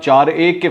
4-1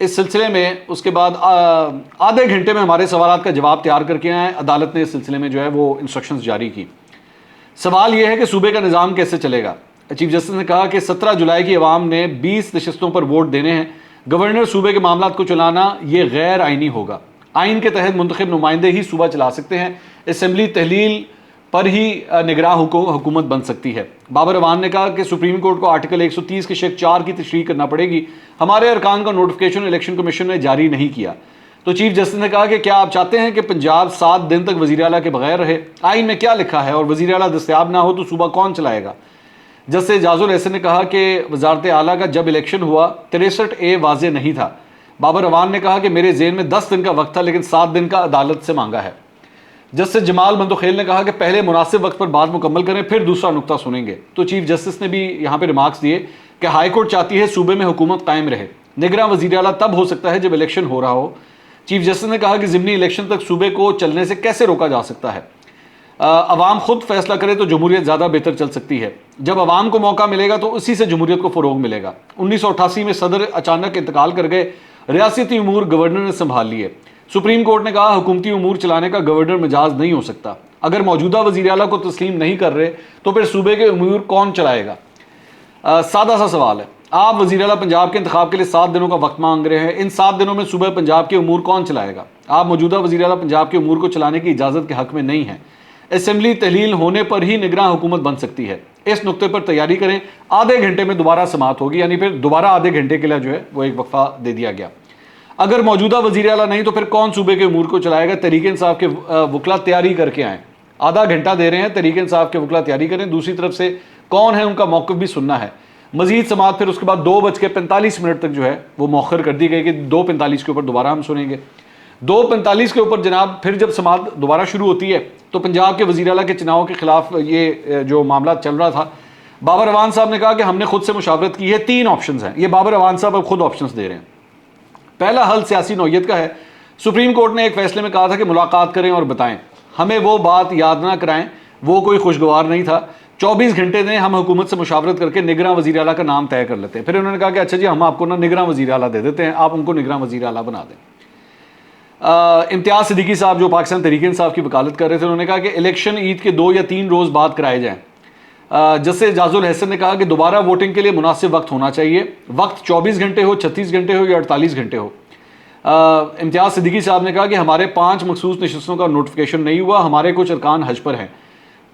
اس سلسلے میں اس کے بعد آدھے گھنٹے میں ہمارے سوالات کا جواب تیار کر کے آئے. عدالت نے اس سلسلے میں جو ہے وہ انسٹرکشنز جاری کی. سوال یہ ہے کہ صوبے کا نظام کیسے چلے گا. چیف جسٹس نے کہا کہ 17 جولائی کی عوام نے 20 نشستوں پر ووٹ دینے ہیں. گورنر صوبے کے معاملات کو چلانا یہ غیر آئینی ہوگا. آئین کے تحت منتخب نمائندے ہی صوبہ چلا سکتے ہیں. اسمبلی تحلیل پر ہی نگراں حکومت بن سکتی ہے. بابر اعوان نے کہا کہ سپریم کورٹ کو آرٹیکل 130 کے شق 4 کی تشریح کرنا پڑے گی. ہمارے ارکان کا نوٹیفکیشن الیکشن کمیشن نے جاری نہیں کیا. تو چیف جسٹس نے کہا کہ کیا آپ چاہتے ہیں کہ پنجاب 7 دن تک وزیر اعلیٰ کے بغیر رہے؟ آئین میں کیا لکھا ہے؟ اور وزیر اعلیٰ دستیاب نہ ہو تو صوبہ کون چلائے گا؟ جسٹس اعجاز الحسن نے کہا کہ وزارت اعلیٰ کا جب الیکشن ہوا 63A واضح نہیں تھا. بابر اعوان نے کہا کہ میرے ذہن میں 10 دن کا وقت تھا لیکن 7 دن کا عدالت سے مانگا ہے. جسٹس جمال بندوخیل نے کہا کہ پہلے مناسب وقت پر بات مکمل کریں پھر دوسرا نقطہ سنیں گے. تو چیف جسٹس نے بھی یہاں پہ ریمارکس دیے کہ ہائی کورٹ چاہتی ہے صوبے میں حکومت قائم رہے. نگراں وزیر اعلیٰ تب ہو سکتا ہے جب الیکشن ہو رہا ہو. چیف جسٹس نے کہا کہ ضمنی الیکشن تک صوبے کو چلنے سے کیسے روکا جا سکتا ہے؟ عوام خود فیصلہ کرے تو جمہوریت زیادہ بہتر چل سکتی ہے. جب عوام کو موقع ملے گا تو اسی سے جمہوریت کو فروغ ملے گا. 1988 میں صدر اچانک انتقال کر گئے. ریاستی امور گورنر نے سنبھال لیے. سپریم کورٹ نے کہا حکومتی امور چلانے کا گورنر مجاز نہیں ہو سکتا. اگر موجودہ وزیر اعلیٰ کو تسلیم نہیں کر رہے تو پھر صوبے کے امور کون چلائے گا؟ سادہ سا سوال ہے. آپ وزیر اعلیٰ پنجاب کے انتخاب کے لیے 7 دنوں کا وقت مانگ رہے ہیں. ان 7 دنوں میں صوبہ پنجاب کے امور کون چلائے گا؟ آپ موجودہ وزیر اعلیٰ پنجاب کے امور کو چلانے کی اجازت کے حق میں نہیں ہیں. اسمبلی تحلیل ہونے پر ہی نگراں حکومت بن سکتی ہے. اس نقطے پر تیاری کریں. آدھے گھنٹے میں دوبارہ سماعت ہوگی، یعنی پھر دوبارہ آدھے گھنٹے کے لیے جو ہے وہ ایک وقفہ دے دیا گیا. اگر موجودہ وزیر اعلیٰ نہیں تو پھر کون صوبے کے امور کو چلائے گا؟ تحریک انصاف کے وکلا تیاری کر کے آئیں. آدھا گھنٹہ دے رہے ہیں، تحریک انصاف کے وکلا تیاری کریں. دوسری طرف سے کون ہے ان کا موقف بھی سننا ہے. مزید سماعت پھر اس کے بعد 2:45 تک جو ہے وہ مؤخر کر دی گئی کہ 2:45 کے اوپر دوبارہ ہم سنیں گے. 2:45 کے اوپر جناب پھر جب سماعت دوبارہ شروع ہوتی ہے تو پنجاب کے وزیر اعلیٰ کے چناؤ کے خلاف یہ جو معاملات چل رہا تھا، بابر اعوان صاحب نے کہا کہ ہم نے خود سے مشاورت کی ہے. 3 آپشنز ہیں. یہ بابر اعوان صاحب اب خود آپشنز دے رہے ہیں. پہلا حل سیاسی نوعیت کا ہے. سپریم کورٹ نے ایک فیصلے میں کہا تھا کہ ملاقات کریں اور بتائیں. ہمیں وہ بات یاد نہ کرائیں، وہ کوئی خوشگوار نہیں تھا. 24 گھنٹے دیں، ہم حکومت سے مشاورت کر کے نگراں وزیر اعلیٰ کا نام طے کر لیتے ہیں. پھر انہوں نے کہا کہ اچھا جی ہم آپ کو نگراں وزیر اعلیٰ دے دیتے ہیں، آپ ان کو نگراں وزیر اعلیٰ بنا دیں. امتیاز صدیقی صاحب جو پاکستان تحریک انصاف کی وکالت کر رہے تھے، انہوں نے کہا کہ الیکشن عید کے 2 یا 3 روز بعد کرائے جائیں. جسٹس اعجاز الحسن نے کہا کہ دوبارہ ووٹنگ کے لیے مناسب وقت ہونا چاہیے. وقت 24 گھنٹے ہو، 36 گھنٹے ہو یا 48 گھنٹے ہو. امتیاز صدیقی صاحب نے کہا کہ ہمارے 5 مخصوص نشستوں کا نوٹیفکیشن نہیں ہوا، ہمارے کچھ ارکان حج پر ہیں.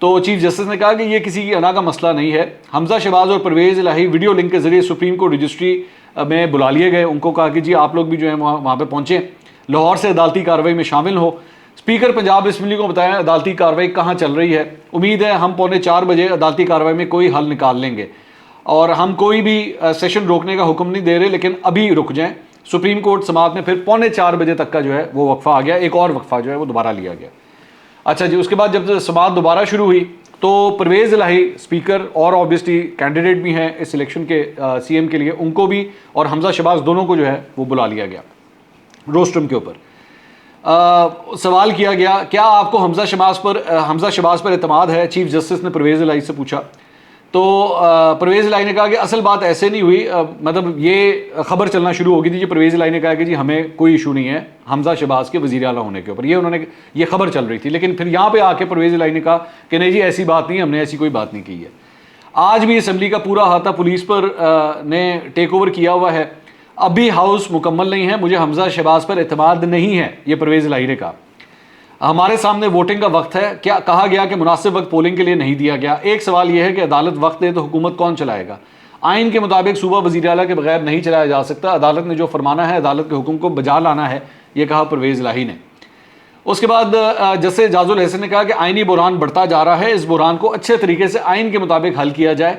تو چیف جسٹس نے کہا کہ یہ کسی کی انا کا مسئلہ نہیں ہے. حمزہ شہباز اور پرویز الہی ویڈیو لنک کے ذریعے سپریم کورٹ رجسٹری میں بلا لیے گئے. ان کو کہا کہ جی آپ لوگ بھی جو ہیں وہاں پہ پہنچیں، لاہور سے عدالتی کارروائی میں شامل ہو. اسپیکر پنجاب اسمبلی کو بتایا عدالتی کارروائی کہاں چل رہی ہے. امید ہے ہم 3:45 بجے عدالتی کارروائی میں کوئی حل نکال لیں گے. اور ہم کوئی بھی سیشن روکنے کا حکم نہیں دے رہے، لیکن ابھی رک جائیں. سپریم کورٹ سماعت میں پھر 3:45 بجے تک کا جو ہے وہ وقفہ آ گیا. ایک اور وقفہ جو ہے وہ دوبارہ لیا گیا. اچھا جی، اس کے بعد جب سماعت دوبارہ شروع ہوئی تو پرویز الہی اسپیکر اور آبویسلی کینڈیڈیٹ بھی ہیں اس الیکشن کے سی ایم کے لیے، ان کو بھی اور حمزہ شہباز دونوں کو جو ہے وہ بلا لیا گیا روسٹرم کے اوپر. سوال کیا گیا کیا آپ کو حمزہ شہباز پر اعتماد ہے؟ چیف جسٹس نے پرویز الہی سے پوچھا. تو پرویز الہی نے کہا کہ اصل بات ایسے نہیں ہوئی، مطلب یہ خبر چلنا شروع ہو گئی تھی کہ پرویز الہی نے کہا کہ جی ہمیں کوئی ایشو نہیں ہے حمزہ شہباز کے وزیر اعلیٰ ہونے کے اوپر. یہ خبر چل رہی تھی، لیکن پھر یہاں پہ آ کے پرویز الہی نے کہا کہ نہیں جی ایسی بات نہیں، ہم نے ایسی کوئی بات نہیں کی ہے. آج بھی اسمبلی کا پورا احاطہ پولیس پر نے ٹیک اوور کیا ہوا ہے. ابھی ہاؤس مکمل نہیں ہے، مجھے حمزہ شہباز پر اعتماد نہیں ہے، یہ پرویز الہی نے کہا. ہمارے سامنے ووٹنگ کا وقت ہے، کیا کہا گیا کہ مناسب وقت پولنگ کے لیے نہیں دیا گیا. ایک سوال یہ ہے کہ عدالت وقت دے تو حکومت کون چلائے گا؟ آئین کے مطابق صوبہ وزیر اعلیٰ کے بغیر نہیں چلایا جا سکتا. عدالت نے جو فرمانا ہے، عدالت کے حکم کو بجا لانا ہے، یہ کہا پرویز الہی نے. اس کے بعد جسٹس اعجاز الحسن نے کہا کہ آئینی بحران بڑھتا جا رہا ہے، اس بحران کو اچھے طریقے سے آئین کے مطابق حل کیا جائے.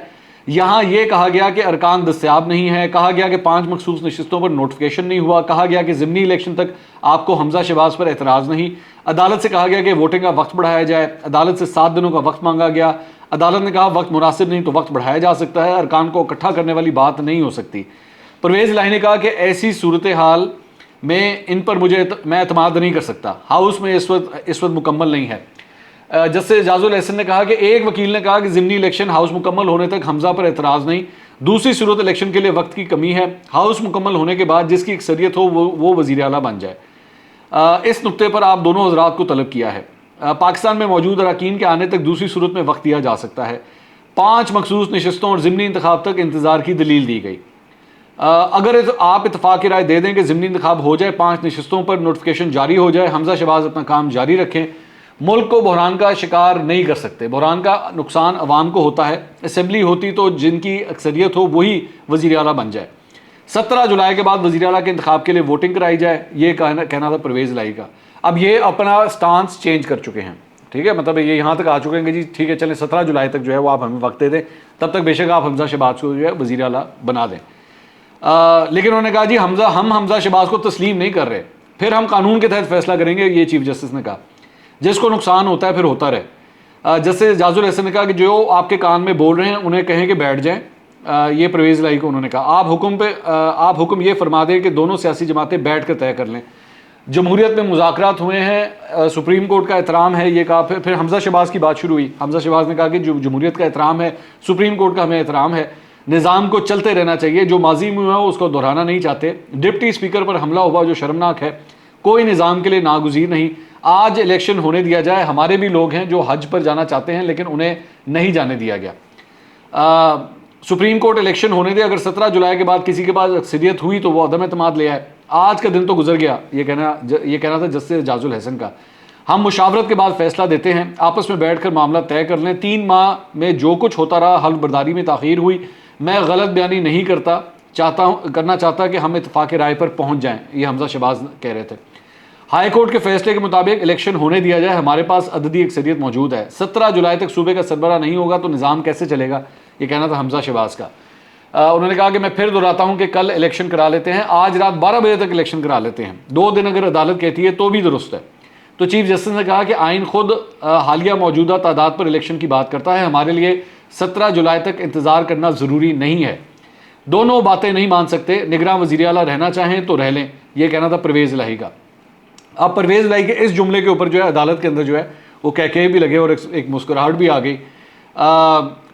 یہاں یہ کہا گیا کہ ارکان دستیاب نہیں ہے، کہا گیا کہ 5 مخصوص نشستوں پر نوٹیفکیشن نہیں ہوا، کہا گیا کہ ضمنی الیکشن تک آپ کو حمزہ شہباز پر اعتراض نہیں. عدالت سے کہا گیا کہ ووٹنگ کا وقت بڑھایا جائے. عدالت سے 7 دنوں کا وقت مانگا گیا. عدالت نے کہا وقت مناسب نہیں تو وقت بڑھایا جا سکتا ہے، ارکان کو اکٹھا کرنے والی بات نہیں ہو سکتی. پرویز الہی نے کہا کہ ایسی صورتحال میں ان پر میں اعتماد نہیں کر سکتا، ہاؤس میں اس وقت مکمل نہیں ہے. جسٹس اعجاز الحسن نے کہا کہ ایک وکیل نے کہا کہ ضمنی الیکشن ہاؤس مکمل ہونے تک حمزہ پر اعتراض نہیں. دوسری صورت الیکشن کے لیے وقت کی کمی ہے، ہاؤس مکمل ہونے کے بعد جس کی اکثریت ہو وہ وزیر اعلیٰ بن جائے۔ اس نقطے پر آپ دونوں حضرات کو طلب کیا ہے۔ پاکستان میں موجود اراکین کے آنے تک دوسری صورت میں وقت دیا جا سکتا ہے۔ 5 مخصوص نشستوں اور ضمنی انتخاب تک انتظار کی دلیل دی گئی۔ اگر آپ اتفاق کی رائے دے دیں کہ ضمنی انتخاب ہو جائے، 5 نشستوں پر نوٹیفیکیشن جاری ہو جائے، حمزہ شہباز اپنا کام جاری رکھیں، ملک کو بحران کا شکار نہیں کر سکتے۔ بحران کا نقصان عوام کو ہوتا ہے، اسمبلی ہوتی تو جن کی اکثریت ہو وہی وزیر اعلیٰ بن جائے۔ 17 جولائی کے بعد وزیر اعلیٰ کے انتخاب کے لیے ووٹنگ کرائی جائے، یہ کہنا تھا پرویز الہی کا۔ اب یہ اپنا سٹانس چینج کر چکے ہیں، ٹھیک ہے، مطلب یہ یہاں تک آ چکے ہیں کہ جی ٹھیک ہے چلیں 17 جولائی تک جو ہے وہ آپ ہمیں وقت دے دیں، تب تک بے شک آپ حمزہ شہباز کو جو ہے وزیر اعلیٰ بنا دیں۔ لیکن انہوں نے کہا جی ہم حمزہ شہباز کو تسلیم نہیں کر رہے، پھر ہم قانون کے تحت فیصلہ کریں گے، یہ چیف جسٹس نے کہا۔ جس کو نقصان ہوتا ہے پھر ہوتا رہے۔ جسٹس اعجاز الحسن نے کہا کہ جو آپ کے کان میں بول رہے ہیں انہیں کہیں کہ بیٹھ جائیں، یہ پرویز الہی کو انہوں نے کہا۔ آپ حکم یہ فرما دیں کہ دونوں سیاسی جماعتیں بیٹھ کر طے کر لیں۔ جمہوریت میں مذاکرات ہوئے ہیں، سپریم کورٹ کا احترام ہے، یہ کہا۔ پھر حمزہ شہباز کی بات شروع ہوئی۔ حمزہ شہباز نے کہا کہ جو جمہوریت کا احترام ہے، سپریم کورٹ کا ہمیں احترام ہے، نظام کو چلتے رہنا چاہیے، جو ماضی میں ہوا اس کو دہرانا نہیں چاہتے۔ ڈپٹی اسپیکر پر حملہ ہوا جو شرمناک ہے، کوئی نظام کے لیے ناگزیر نہیں۔ آج الیکشن ہونے دیا جائے، ہمارے بھی لوگ ہیں جو حج پر جانا چاہتے ہیں لیکن انہیں نہیں جانے دیا گیا۔ سپریم کورٹ الیکشن ہونے دے، اگر 17 جولائی کے بعد کسی کے پاس اکثریت ہوئی تو وہ عدم اعتماد لے آئے۔ آج کا دن تو گزر گیا، یہ کہنا تھا جسٹس اعجاز الحسن کا۔ ہم مشاورت کے بعد فیصلہ دیتے ہیں، آپس میں بیٹھ کر معاملہ طے کر لیں۔ 3 ماہ میں جو کچھ ہوتا رہا، حلف برداری میں تاخیر ہوئی، میں غلط بیانی نہیں کرنا چاہتا کہ ہم اتفاق رائے پر پہنچ جائیں، یہ حمزہ شہباز کہہ رہے تھے۔ ہائی کورٹ کے فیصلے کے مطابق الیکشن ہونے دیا جائے، ہمارے پاس عددی اکثریت موجود ہے۔ 17 جولائی تک صوبے کا سربراہ نہیں ہوگا تو نظام کیسے چلے گا، یہ کہنا تھا حمزہ شہباز کا۔ انہوں نے کہا کہ میں پھر دہراتا ہوں کہ کل الیکشن کرا لیتے ہیں، آج رات 12 بجے تک الیکشن کرا لیتے ہیں، 2 دن اگر عدالت کہتی ہے تو بھی درست ہے۔ تو چیف جسٹس نے کہا کہ آئین خود حالیہ موجودہ تعداد پر الیکشن کی بات کرتا ہے، ہمارے لیے 17 جولائی تک انتظار کرنا ضروری نہیں ہے۔ دونوں باتیں نہیں مان سکتے، نگراں وزیر اعلیٰ رہنا چاہیں تو رہ لیں، یہ کہنا تھا پرویز الہی کا۔ اب پرویز الہی کے اس جملے کے اوپر جو ہے عدالت کے اندر جو ہے وہ کہکے بھی لگے اور ایک مسکراہٹ بھی آ گئی۔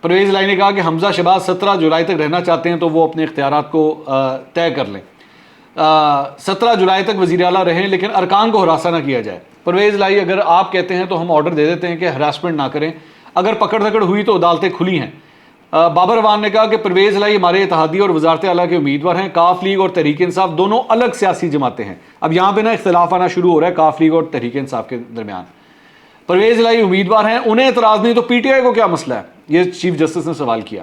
پرویز الہی نے کہا کہ حمزہ شہباز 17 جولائی تک رہنا چاہتے ہیں تو وہ اپنے اختیارات کو طے کر لیں، 17 جولائی تک وزیر اعلیٰ رہیں لیکن ارکان کو ہراساں نہ کیا جائے۔ پرویز الہی اگر آپ کہتے ہیں تو ہم آرڈر دے دیتے ہیں کہ ہراسمنٹ نہ کریں، اگر پکڑ دھکڑ ہوئی تو عدالتیں کھلی ہیں۔ بابر اعوان نے کہا کہ پرویز الہی ہمارے اتحادی اور وزارت اعلیٰ کے امیدوار ہیں، کاف لیگ اور تحریک انصاف دونوں الگ سیاسی جماعتیں ہیں۔ اب یہاں پہ نا اختلاف آنا شروع ہو رہا ہے کاف لیگ اور تحریک انصاف کے درمیان۔ پرویز الہی امیدوار ہیں، انہیں اعتراض نہیں تو پی ٹی آئی کو کیا مسئلہ ہے، یہ چیف جسٹس نے سوال کیا۔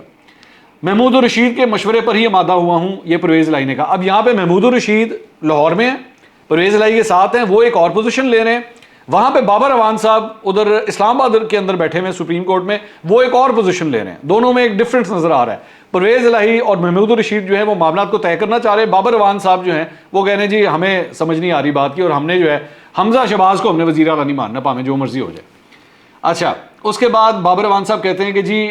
محمود الرشید کے مشورے پر ہی آمادہ ہوا ہوں، یہ پرویز الہی نے کہا۔ اب یہاں پہ محمود الرشید لاہور میں ہیں، پرویز الہی کے ساتھ ہیں، وہ ایک اور پوزیشن لے رہے ہیں۔ وہاں پہ بابر اعوان صاحب ادھر اسلام آباد کے اندر بیٹھے ہوئے سپریم کورٹ میں، وہ ایک اور پوزیشن لے رہے ہیں۔ دونوں میں ایک ڈفرنس نظر آ رہا ہے۔ پرویز الہی اور محمود الرشید جو ہے وہ معاملات کو طے کرنا چاہ رہے ہیں، بابر اعوان صاحب جو ہیں وہ کہہ رہے ہیں جی ہمیں سمجھ نہیں آ رہی بات کی، اور ہم نے جو ہے حمزہ شہباز کو ہم نے وزیر اعلیٰ نہیں ماننا، پامیں جو مرضی ہو جائے۔ اچھا، اس کے بعد بابر اعوان صاحب کہتے ہیں کہ جی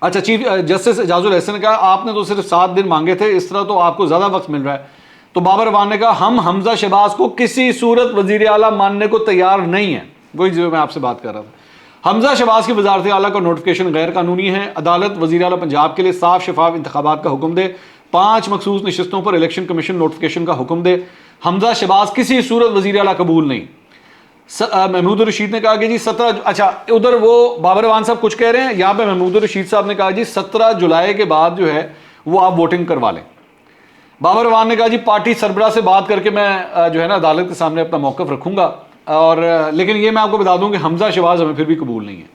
اچھا چیف جسٹس اعجاز الحسن نے کہا آپ نے تو صرف 7 دن مانگے تھے، اس طرح تو آپ کو زیادہ وقت مل رہا ہے۔ تو بابر اعوان نے کہا ہم حمزہ شہباز کو کسی صورت وزیر اعلیٰ ماننے کو تیار نہیں ہیں، وہی جو میں آپ سے بات کر رہا تھا۔ حمزہ شہباز کی وزارت اعلیٰ کا نوٹیفیکیشن غیر قانونی ہے، عدالت وزیر اعلیٰ پنجاب کے لیے صاف شفاف انتخابات کا حکم دے، 5 مخصوص نشستوں پر الیکشن کمیشن نوٹیفیکیشن کا حکم دے، حمزہ شہباز کسی صورت وزیر اعلیٰ قبول نہیں۔ محمود الرشید نے کہا کہ جی 17 اچھا ادھر وہ بابر اعوان صاحب کچھ کہہ رہے ہیں، یہاں پہ محمود الرشید صاحب نے کہا جی 17 جولائی کے بعد جو ہے وہ آپ ووٹنگ کروا لیں۔ بابر اعوان نے کہا جی پارٹی سربراہ سے بات کر کے میں جو ہے نا عدالت کے سامنے اپنا موقف رکھوں گا، اور لیکن یہ میں آپ کو بتا دوں کہ حمزہ شہباز ہمیں پھر بھی قبول نہیں ہے۔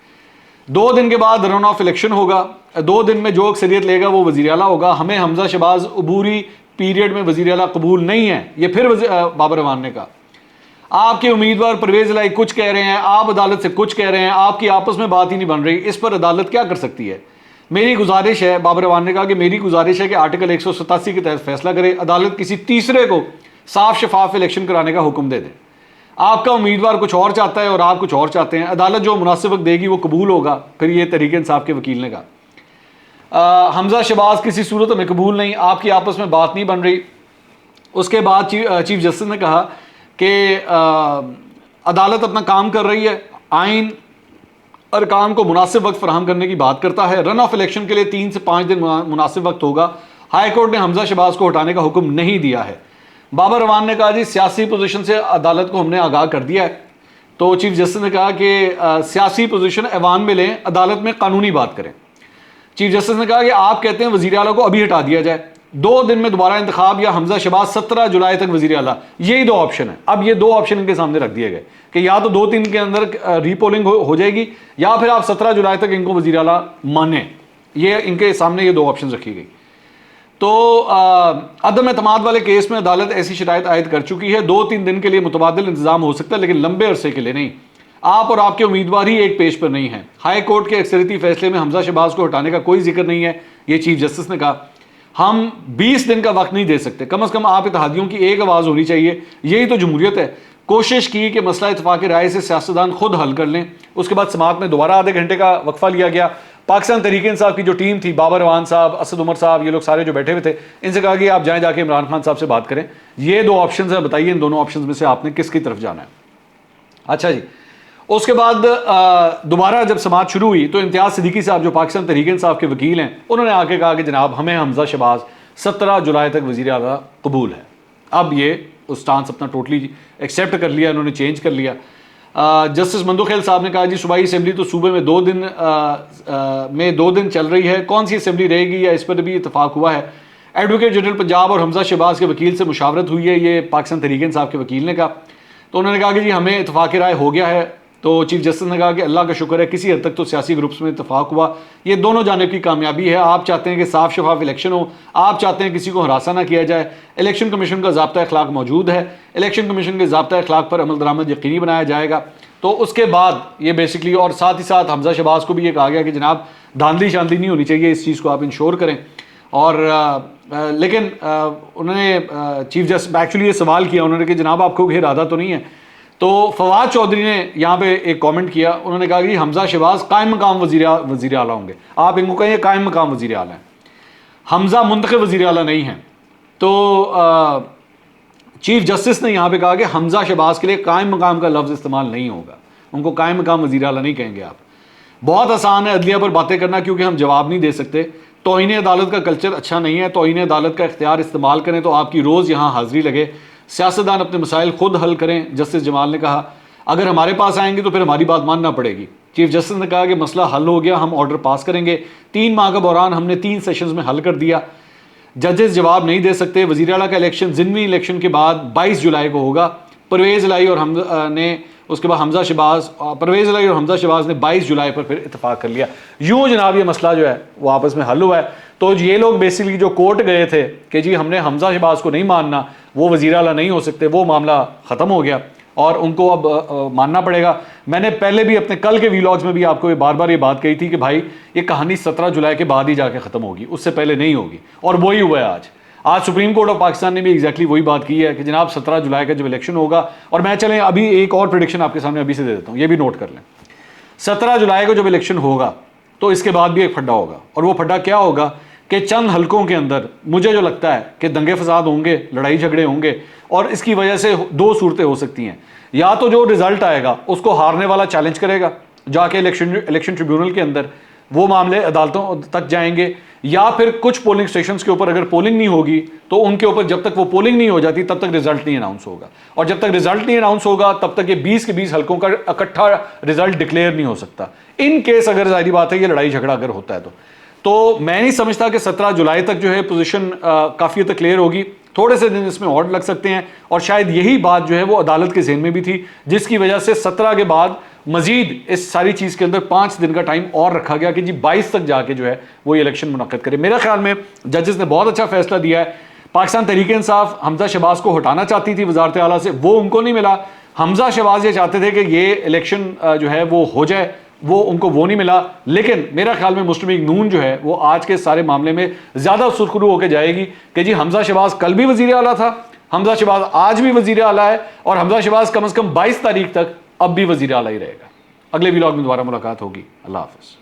2 دن کے بعد رن آف الیکشن ہوگا، 2 دن میں جو اکثریت لے گا وہ وزیر اعلیٰ ہوگا، ہمیں حمزہ شہباز عبوری پیریڈ میں وزیر اعلیٰ قبول نہیں ہے، یہ پھر بابر اعوان نے کہا۔ آپ کے امیدوار پرویز الہی کچھ کہہ رہے ہیں، آپ عدالت سے کچھ کہہ رہے ہیں، آپ کی آپس میں بات ہی نہیں بن رہی، اس پر عدالت کیا کر سکتی ہے؟ میری گزارش ہے، بابر اعوان نے کہا کہ میری گزارش ہے کہ آرٹیکل 187 کے تحت فیصلہ کرے، عدالت کسی تیسرے کو صاف شفاف الیکشن کرانے کا حکم دے دے۔ آپ کا امیدوار کچھ اور چاہتا ہے اور آپ کچھ اور چاہتے ہیں، عدالت جو مناسب وقت دے گی وہ قبول ہوگا۔ پھر یہ تحریک انصاف کے وکیل نے کہا حمزہ شہباز کسی صورت میں قبول نہیں، آپ کی آپس میں بات نہیں بن رہی۔ اس کے بعد چیف جسٹس نے کہا کہ عدالت اپنا کام کر رہی ہے، آئین ارکان کو مناسب وقت فراہم کرنے کی بات کرتا ہے. رن آف الیکشن کے لیے 3 سے 5 دن مناسب وقت ہوگا. ہائی کورٹ نے حمزہ شہباز کو ہٹانے کا حکم نہیں دیا ہے. بابر اعوان نے کہا جی سیاسی پوزیشن سے عدالت کو ہم نے آگاہ کر دیا ہے. تو چیف جسٹس نے کہا کہ سیاسی پوزیشن ایوان میں لیں, عدالت میں قانونی بات کریں. چیف جسٹس نے کہا کہ آپ کہتے ہیں وزیر اعلیٰ کو ابھی ہٹا دیا جائے, 2 دن میں دوبارہ انتخاب, یا حمزہ شہباز 17 جولائی تک وزیر اعلیٰ. یہی 2 آپشن ہیں. اب یہ 2 آپشن ان کے سامنے رکھ دیے گئے کہ یا تو 2 دن کے اندر ری پولنگ ہو جائے گی, یا پھر آپ 17 جولائی تک ان کو وزیر اعلیٰ مانیں. یہ ان کے سامنے یہ 2 آپشن رکھی گئی. تو عدم اعتماد والے کیس میں عدالت ایسی شرائط عائد کر چکی ہے. 2-3 دن کے لیے متبادل انتظام ہو سکتا ہے, لیکن لمبے عرصے کے لیے نہیں. آپ اور آپ کے امیدوار ہی ایک پیج پر نہیں ہیں. ہائی کورٹ کے اکثریتی فیصلے میں حمزہ شہباز کو ہٹانے کا کوئی ذکر نہیں ہے, یہ چیف جسٹس نے کہا. ہم 20 دن کا وقت نہیں دے سکتے, کم از کم آپ اتحادیوں کی ایک آواز ہونی چاہیے. یہی تو جمہوریت ہے. کوشش کی کہ مسئلہ اتفاق رائے سے سیاستدان خود حل کر لیں. اس کے بعد سماعت میں دوبارہ آدھے گھنٹے کا وقفہ لیا گیا. پاکستان تحریک انصاف کی جو ٹیم تھی, بابر اعوان صاحب, اسد عمر صاحب, یہ لوگ سارے جو بیٹھے ہوئے تھے, ان سے کہا کہ آپ جائیں جا کے عمران خان صاحب سے بات کریں. یہ 2 آپشنز ہیں, بتائیے ان دونوں آپشنز میں سے آپ نے کس کی طرف جانا ہے. اچھا جی, اس کے بعد دوبارہ جب سماعت شروع ہوئی تو امتیاز صدیقی صاحب جو پاکستان تحریک انصاف کے وکیل ہیں, انہوں نے آ کے کہا کہ جناب ہمیں حمزہ شہباز 17 جولائی تک وزیر اعلیٰ قبول ہے. اب یہ اسٹانس اپنا ٹوٹلی ایکسیپٹ کر لیا, انہوں نے چینج کر لیا. جسٹس مندوخیل صاحب نے کہا جی صوبائی اسمبلی تو صوبے میں 2 دن چل رہی ہے, کون سی اسمبلی رہے گی, یا اس پر بھی اتفاق ہوا ہے. ایڈوکیٹ جنرل پنجاب اور حمزہ شہباز کے وکیل سے مشاورت ہوئی ہے, یہ پاکستان تحریک انصاف کے وکیل نے کہا. تو انہوں نے کہا کہ جی ہمیں اتفاق رائے ہو گیا ہے. تو چیف جسٹس نے کہا کہ اللہ کا شکر ہے کسی حد تک تو سیاسی گروپس میں اتفاق ہوا, یہ دونوں جانب کی کامیابی ہے. آپ چاہتے ہیں کہ صاف شفاف الیکشن ہو, آپ چاہتے ہیں کسی کو ہراساں نہ کیا جائے. الیکشن کمیشن کا ضابطہ اخلاق موجود ہے, الیکشن کمیشن کے ضابطہ اخلاق پر عمل درآمد یقینی بنایا جائے گا. تو اس کے بعد یہ بیسکلی, اور ساتھ ہی ساتھ حمزہ شہباز کو بھی یہ کہا گیا کہ جناب دھاندلی شاندلی نہیں ہونی چاہیے, اس چیز کو آپ انشور کریں. اور لیکن انہوں نے چیف جسٹس ایکچولی یہ سوال کیا, انہوں نے کہ جناب آپ کو یہ ارادہ تو نہیں ہے. تو فواد چودھری نے یہاں پہ ایک کامنٹ کیا, انہوں نے کہا کہ حمزہ شہباز قائم مقام وزیر اعلیٰ ہوں گے. آپ ان کو کہیں قائم مقام وزیر اعلیٰ ہیں, حمزہ منتخب وزیر اعلیٰ نہیں ہیں. تو چیف جسٹس نے یہاں پہ کہا کہ حمزہ شہباز کے لیے قائم مقام کا لفظ استعمال نہیں ہوگا, ان کو قائم مقام وزیر اعلیٰ نہیں کہیں گے آپ. بہت آسان ہے عدلیہ پر باتیں کرنا, کیونکہ ہم جواب نہیں دے سکتے. توہین عدالت کا کلچر اچھا نہیں ہے, توہین عدالت کا اختیار استعمال کریں تو آپ کی روز یہاں حاضری لگے. سیاستدان اپنے مسائل خود حل کریں. جسٹس جمال نے کہا اگر ہمارے پاس آئیں گے تو پھر ہماری بات ماننا پڑے گی. چیف جسٹس نے کہا کہ مسئلہ حل ہو گیا, ہم آرڈر پاس کریں گے. 3 ماہ کا بحران ہم نے 3 سیشنز میں حل کر دیا. ججز جواب نہیں دے سکتے. وزیر اعلیٰ کا الیکشن ضمنی الیکشن کے بعد 22 جولائی کو ہوگا. پرویز الہی اور اس کے بعد حمزہ شہباز نے 22 جولائی پر پھر اتفاق کر لیا. یوں جناب یہ مسئلہ جو ہے وہ آپس میں حل ہوا ہے. تو یہ لوگ بیسکلی جو کورٹ گئے تھے کہ جی ہم نے حمزہ شہباز کو نہیں ماننا, وہ وزیر اعلیٰ نہیں ہو سکتے, وہ معاملہ ختم ہو گیا اور ان کو اب ماننا پڑے گا. میں نے پہلے بھی اپنے کل کے ویلاگز میں بھی آپ کو بار بار یہ بات کہی تھی کہ بھائی یہ کہانی 17 جولائی کے بعد ہی جا کے ختم ہوگی, اس سے پہلے نہیں ہوگی. اور وہی ہوا ہے آج سپریم کورٹ آف پاکستان نے بھی ایگزیکٹلی وہی بات کی ہے کہ جناب 17 جولائی کا جب الیکشن ہوگا. اور میں چلیں ابھی ایک اور پریڈکشن آپ کے سامنے ابھی سے دے دیتا ہوں, یہ بھی نوٹ کر لیں. 17 جولائی کو جب الیکشن ہوگا تو اس کے بعد بھی ایک پھڈا ہوگا, اور وہ پھڈا کیا ہوگا کہ چند حلقوں کے اندر مجھے جو لگتا ہے کہ دنگے فساد ہوں گے, لڑائی جھگڑے ہوں گے, اور اس کی وجہ سے 2 صورتیں ہو سکتی ہیں. یا تو جو رزلٹ آئے گا اس کو ہارنے والا چیلنج کرے گا جا کے الیکشن ٹریبیونل کے اندر, وہ معاملے عدالتوں تک جائیں گے. یا پھر کچھ پولنگ سٹیشنز کے اوپر اگر پولنگ نہیں ہوگی تو ان کے اوپر جب تک وہ پولنگ نہیں ہو جاتی تب تک رزلٹ نہیں اناؤنس ہوگا, اور جب تک رزلٹ نہیں اناؤنس ہوگا تب تک یہ 20 کے 20 حلقوں کا اکٹھا رزلٹ ڈکلیئر نہیں ہو سکتا. ان کیس اگر ظاہری بات ہے یہ لڑائی جھگڑا اگر ہوتا ہے تو میں نہیں سمجھتا کہ 17 جولائی تک جو ہے پوزیشن کافی حد تک کلیئر ہوگی. تھوڑے سے دن اس میں اور لگ سکتے ہیں, اور شاید یہی بات جو ہے وہ عدالت کے ذہن میں بھی تھی, جس کی وجہ سے 17 کے بعد مزید اس ساری چیز کے اندر 5 دن کا ٹائم اور رکھا گیا کہ جی 22 تک جا کے جو ہے وہ یہ الیکشن منعقد کرے. میرا خیال میں ججز نے بہت اچھا فیصلہ دیا ہے. پاکستان تحریک انصاف حمزہ شہباز کو ہٹانا چاہتی تھی وزارت اعلیٰ سے, وہ ان کو نہیں ملا. حمزہ شہباز یہ چاہتے تھے کہ یہ الیکشن جو ہے وہ ہو جائے, وہ ان کو وہ نہیں ملا. لیکن میرا خیال میں مسلم لیگ نون جو ہے وہ آج کے سارے معاملے میں زیادہ سرخرو ہو کے جائے گی کہ جی حمزہ شہباز کل بھی وزیر اعلیٰ تھا, حمزہ شہباز آج بھی وزیر اعلیٰ ہے, اور حمزہ شہباز کم از کم 22 تاریخ تک اب بھی وزیر اعلیٰ ہی رہے گا. اگلے ویلاگ میں دوبارہ ملاقات ہوگی. اللہ حافظ.